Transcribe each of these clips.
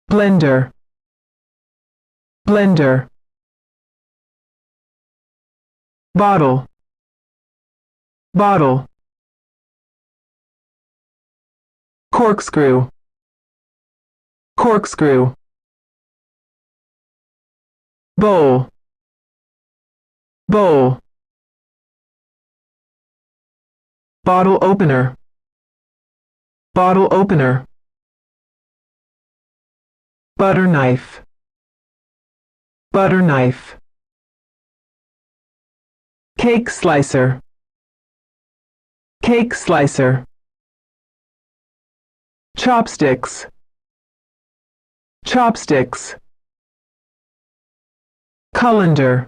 blender, blender, bottle, bottle, corkscrew, corkscrew, bowl, bowl, bottle opener, bottle opener, butter knife, butter knife, cake slicer, cake slicer, chopsticks, chopsticks, colander,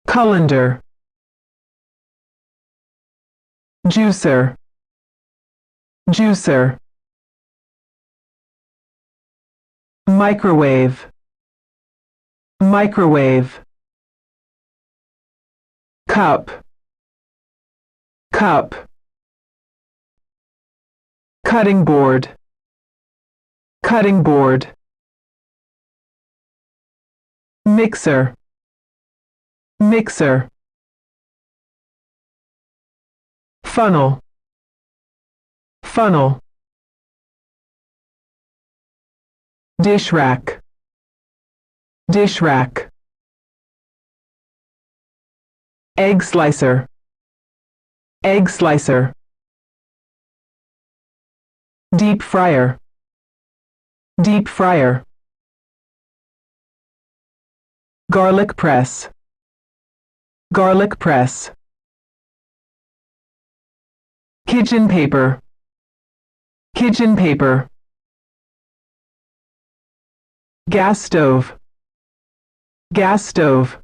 colander, juicer, juicer, microwave, microwave, cup, cup, cutting board, cutting board, mixer, mixer, funnel, funnel, dish rack, dish rack, egg slicer, egg slicer, deep fryer, deep fryer, garlic press, garlic press, kitchen paper, kitchen paper, gas stove, gas stove,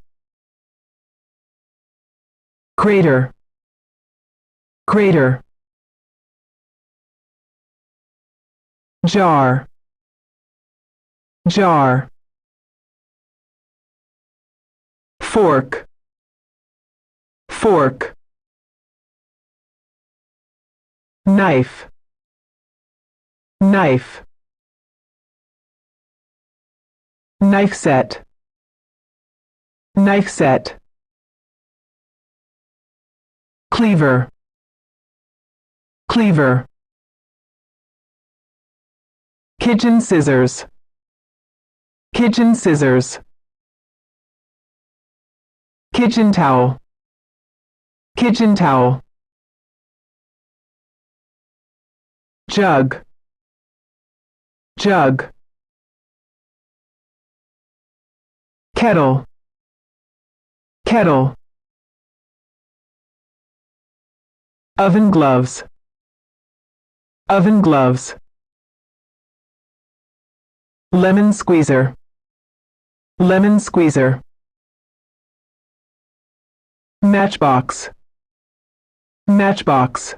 crater, crater, jar, jar, fork, fork, knife, knife, knife set, knife set, cleaver, cleaver, kitchen scissors, kitchen scissors, kitchen towel, kitchen towel, jug, jug, kettle, kettle, oven gloves, oven gloves, lemon squeezer, lemon squeezer, matchbox, matchbox,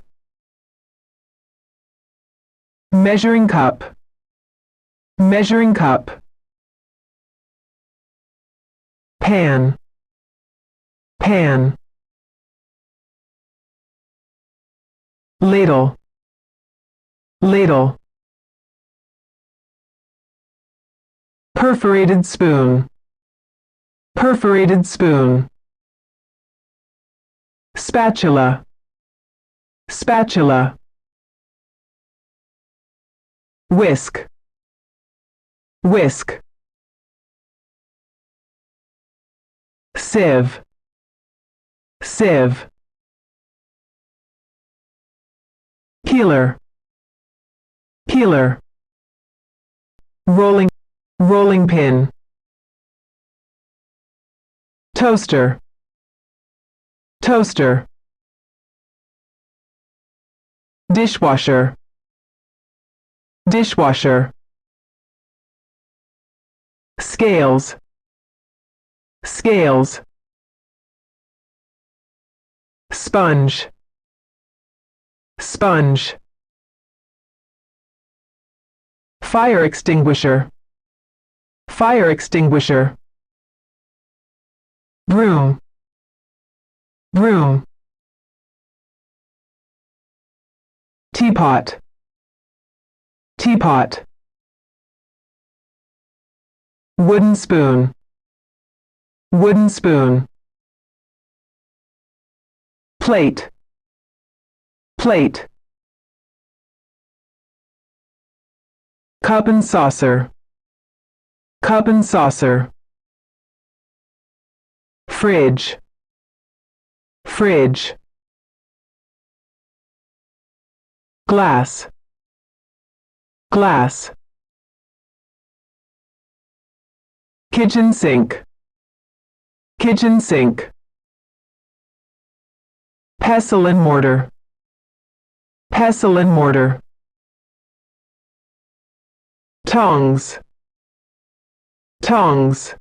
measuring cup, measuring cup, pan, pan, ladle, ladle, perforated spoon, perforated spoon, spatula, spatula, whisk, whisk, sieve, sieve, peeler, peeler, rolling, rolling pin, toaster, toaster, dishwasher, dishwasher, scales, scales, sponge, sponge, fire extinguisher, fire extinguisher, broom, broom, teapot, teapot, wooden spoon, wooden spoon. Plate, plate. Cup and saucer, cup and saucer. Fridge, fridge. Glass, glass. Kitchen sink, kitchen sink. Pestle and mortar, pestle and mortar. Tongs, tongs.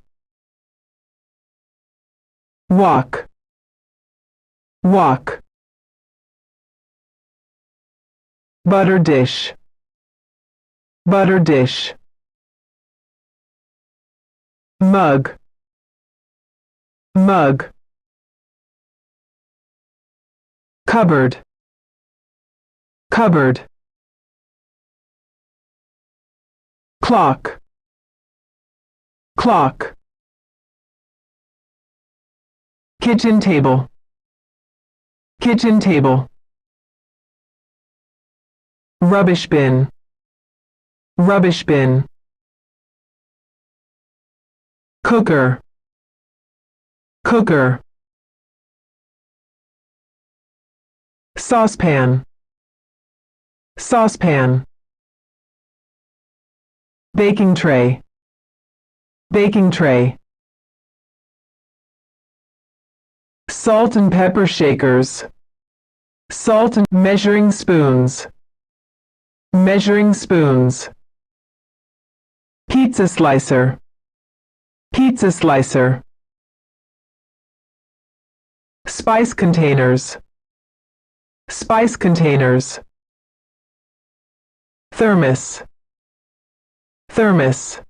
Wok, wok. Butter dish, butter dish. Mug, mug. Cupboard, cupboard. Clock, clock. Kitchen table, kitchen table. Rubbish bin, rubbish bin. Cooker, cooker. Saucepan, saucepan. Baking tray, baking tray. Salt and pepper shakers, salt and measuring spoons, measuring spoons. Pizza slicer, pizza slicer. Spice containers, spice containers. Thermos, thermos.